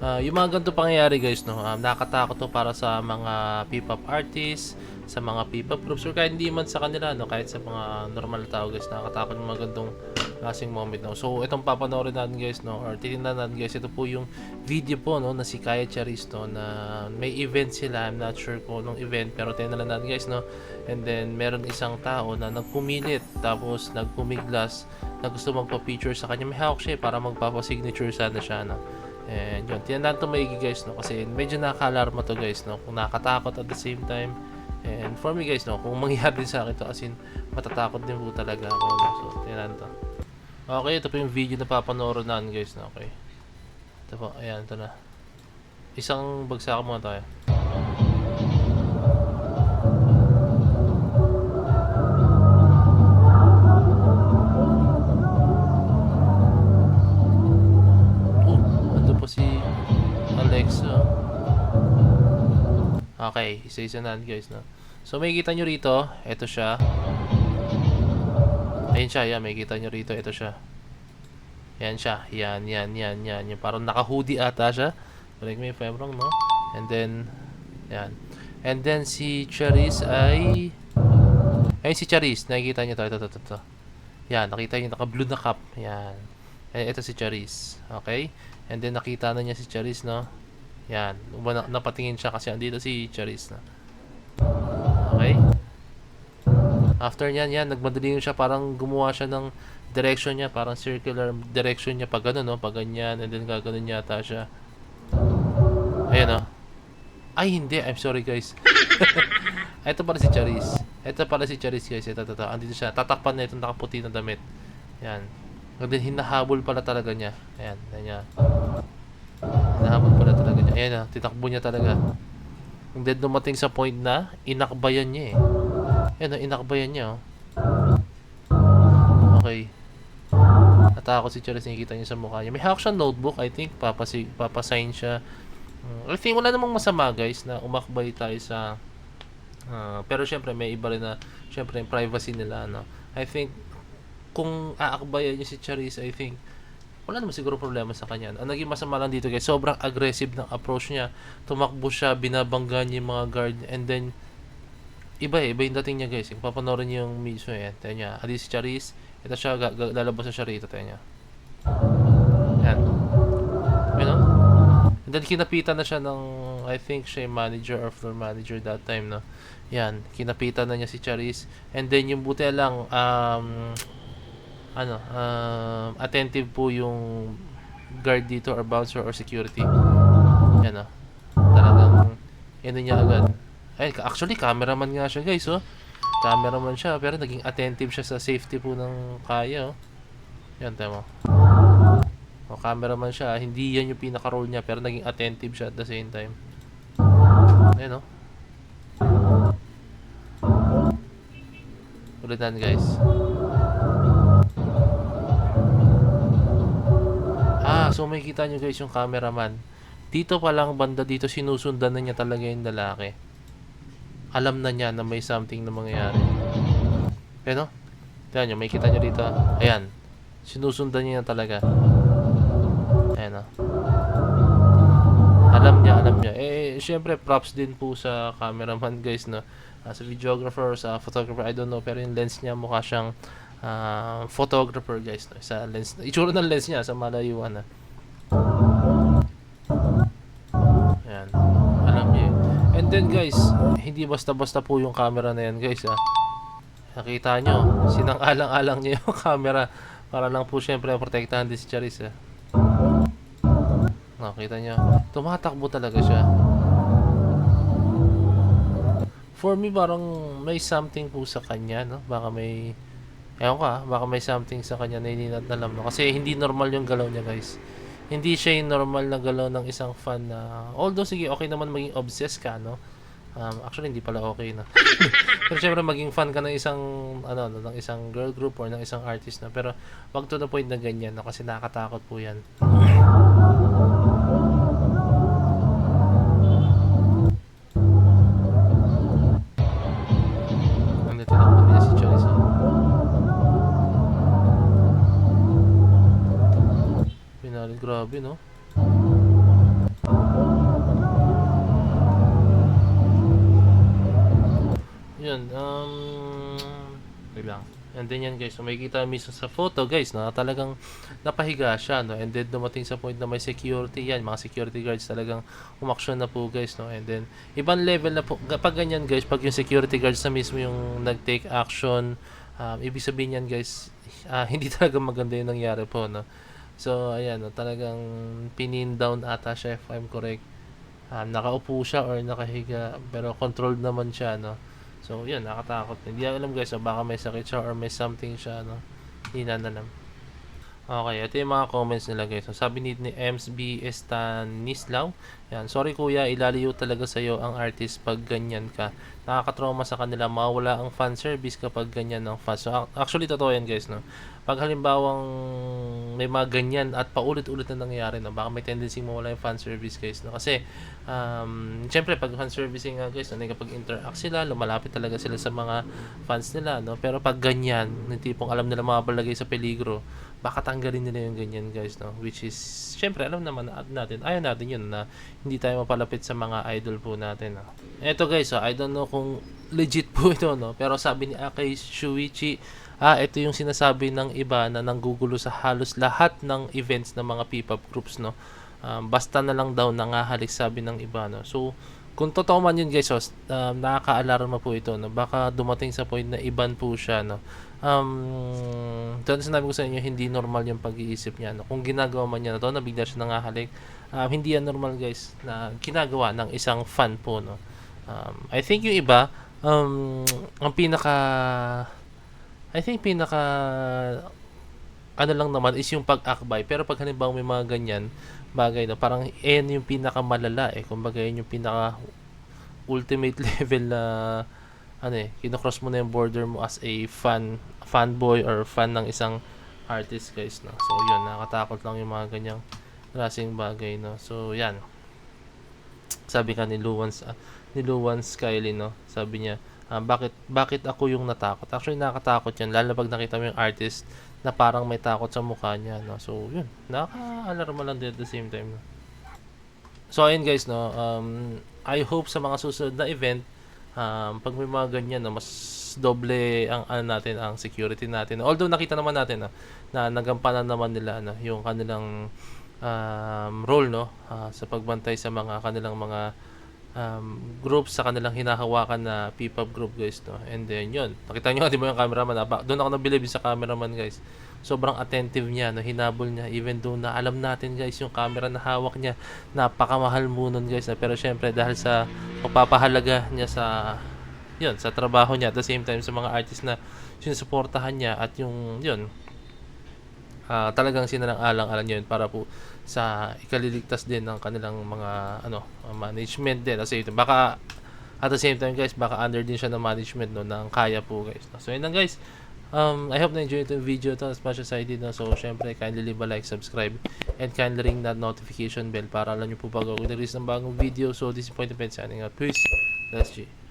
Yung mga ganito pangyayari guys, no, nakakatakot to para sa mga P-pop artists, sa mga P-pop groups, or kahit hindi man sa kanila, no, kahit sa mga normal na tao guys, nakakatakot yung mga ganitong klaseng moment, no. So itong papanoorin natin guys, no, or titingnan natin guys, ito po yung video po, no, na si Kaya Charis, no, na may event sila. I'm not sure kung anong event, pero tingnan natin guys, no. And then meron isang tao na nagpumilit, tapos nagpumiglas na gusto magpa-picture sa kanya. May hawak siya para magpapa-signature sana siya, no. And yun, tiyan natin ito maigi guys, no, kasi medyo nakaka-alarma to guys, no, kung nakatakot at the same time. And for me guys, no, kung mangyari din sa akin to, as in matatakot din po talaga ako, no. So tiyan natin to. Okay, ito po yung video na papanoorin natin guys, no. Okay, ito po, ayan, ito na. Isang bagsakan muna tayo. Ando po si Alexa. Okay, isa-isa na guys, no. So makikita nyo rito, ito siya. Ayun siya, yan, makikita nyo rito, ito siya. Yan siya, yan. Yung parang naka-hoodie ata siya. Correct me if I'm wrong, no? And then, yan. And then si Charis ay... Ayun si Charis, nakikita nyo to, ito. Yan, nakita nyo, naka-blue na cap. Yan. Ito si Charis, okay? And then nakita na niya si Charis, no? Yan, napatingin siya kasi andito si Charis na. Okay? After nyan, yan, nagmadali siya, parang gumawa siya ng direction niya, parang circular direction niya, pag ano, no? Pag ganyan, and then gaganon yata siya. Ayan, no? Ay, hindi, I'm sorry guys. Ito pala si Charis. Ito pala si Charis guys, ito. Andito siya, tatakpan na itong nakaputi na damit. Yan. And then hinahabol pala talaga niya. Ayan, ganyan. Hinahabol pala talaga niya. Ayan na, titakbo niya talaga. And then dumating sa point na inakbayan niya eh. Ayan, inakbayan niya oh. Okay. Natakot si Charis, nakikita niya sa mukha niya. May hawak siyang notebook, I think. Papasign siya. I think wala namang masama guys na umakbay tayo sa... pero syempre may iba rin na syempre yung privacy nila, no? I think kung aakbayan niya si Charis, I think wala naman siguro problema sa kanya. Ang naging masama lang dito guys, sobrang aggressive ng approach niya. Tumakbo siya, binabangga niya yung mga guard, and then iba yung dating niya guys. Kung papanoorin niyo yung mismo yan, tayo niya, adi si Charis, ito siya, lalabas na siya rito, tayo niya. Yan. You know? And then kinapitan na siya ng, I think siya yung manager or floor manager that time, no? Yan, kinapitan na niya si Charis. And then yung buti lang, attentive po yung guard dito or bouncer or security. Yan, no? Talagang, ano niya agad. Ay, actually, cameraman nga siya guys, oh. Cameraman siya, pero naging attentive siya sa safety po ng Kaya, oh. Yan, tama. O, cameraman siya, hindi yan yung pinaka-role niya, pero naging attentive siya at the same time. Ayan, no? Ulitan, guys. So may kita nyo guys yung cameraman. Dito pa lang banda dito, sinusundan na niya talaga yung lalaki. Alam na niya na may something na mangyayari. Ayan, no? Tignan nyo, may kita nyo dito. Ayan. Sinusundan niya talaga. Ayan, no? Alam niya. Syempre, props din po sa cameraman guys, no? Sa videographer, sa photographer, I don't know. Pero yung lens niya, mukha siyang photographer guys, no? Sa lens, itsura ng lens niya sa malayuan, na. Ayan. Alam niya. And then guys, hindi basta-basta po yung camera na yan guys, ha. Nakita nyo, sinang-alang-alang niya yung camera para lang po syempre protektahan din si Charis, ha. Nakita nyo, tumatakbo talaga siya. For me, parang may something po sa kanya, no? Baka may, ewan ka, baka may something sa kanya na hindi natin alam, no? Kasi hindi normal yung galaw niya guys. Hindi siya yung normal na galaw ng isang fan na, although sige, okay naman maging obsessed ka, no? Actually hindi pala okay na. Pero syempre maging fan ka ng isang ng isang girl group or ng isang artist na, pero wag to the point na ganyan, no? Kasi nakakatakot po 'yan. Ano tinakbo niya si Charis? Pinali, grabe, no? And then yan guys, so makikita mismo sa photo guys, no, talagang napahiga siya, no. And then dumating sa point na may security yan, mga security guards talagang umaksyon na po guys, no. And then ibang level na po kapag ganyan guys, pag yung security guards na mismo yung nag-take action, ibig sabihin yan guys, hindi talaga maganda yung nangyari po, no. So ayan, no, talagang pinin down ata siya if I'm correct. Nakaupo siya or nakahiga pero controlled naman siya, no. So yun, nakatakot. Hindi alam guys, baka may sakit siya or may something siya, no. Hindi na alam. Okay, ito yung mga comments nila guys. So, sabi ni MSB Estanislaw, yan, sorry kuya, ilaliyo talaga sa'yo ang artist pag ganyan ka. Nakakatrauma sa kanila, mawala ang fan service kapag ganyan ang fans. So, actually, totoo yan guys, no? Pag halimbawang may mga ganyan at paulit-ulit na nangyayari, no? Baka may tendency mawala yung fan service guys, no? Kasi, syempre, pag fan servicing nga guys, no? Kapag interact sila, lumalapit talaga sila sa mga fans nila, no? Pero pag ganyan, yung tipong alam nila mapapalagay sa peligro, baka tanggalin nila yung ganyan guys, no, which is syempre alam naman natin, ayaw natin yun na hindi tayo mapalapit sa mga idol po natin, no. Eto guys, I don't know kung legit po ito, no, pero sabi ni Akay Shuichi, ito yung sinasabi ng iba na nanggugulo sa halos lahat ng events ng mga P-pop groups, no. Basta na lang daw nangahalik, sabi ng iba, no. So kung totoo man yun guys, nakaka-alarma po ito, no, baka dumating sa point na iban po siya, no. Sinabi ko sa inyo, hindi normal yung pag-iisip niya, no? Kung ginagawa man niya na to, nabigla siya nangahalik, hindi yan normal guys na ginagawa ng isang fan po, no. I think yung iba, ang pinaka ano lang naman is yung pag-akbay, pero pag halimbawa may mga ganyan bagay, no, parang yung pinaka malala, kumbaga yun yung pinaka ultimate level na kinocross mo na yung border mo as a fanboy or fan ng isang artist guys, no. So yun, nakatakot lang yung mga ganyang klaseng bagay, no. So yan, sabi ka ni Luwan Skyly, no, sabi niya, bakit ako yung natakot? Actually nakatakot yan, lalo pag nakita mo yung artist na parang may takot sa mukha niya, no. So yun, nakaka-alarma lang din at the same time, no. So ayun guys, no, I hope sa mga susunod na event, pag may mga ganyan, no, mas doble ang natin, ang security natin. Although nakita naman natin, na nagampanan naman nila yung kanilang role, no, sa pagbantay sa mga kanilang mga groups, sa kanilang hinahawakan na P-pop group guys, no. And then yun, nakita nyo, di ba yung cameraman, doon ako nabilib sa cameraman guys. Sobrang attentive niya, no, hinabol niya, even though na alam natin guys yung camera na hawak niya, napakamahal mo nun guys, pero syempre dahil sa pagpapahalaga niya sa trabaho niya, at the same time sa mga artist na sinusuportahan niya, at yung yun, talagang sinalang-alang yun para po sa ikaliligtas din ng kanilang mga management din. Kasi ito, baka at the same time guys, baka under din siya ng management, no, ng kaya po guys, no? So yun lang guys, I hope na enjoy itong video to as much as I did, no? So syempre, kindly leave a like, subscribe, and kindly ring that notification bell para alam nyo po pag ako nag-release ng bagong video. So this is Point of Pen signing out. Peace. Let's G.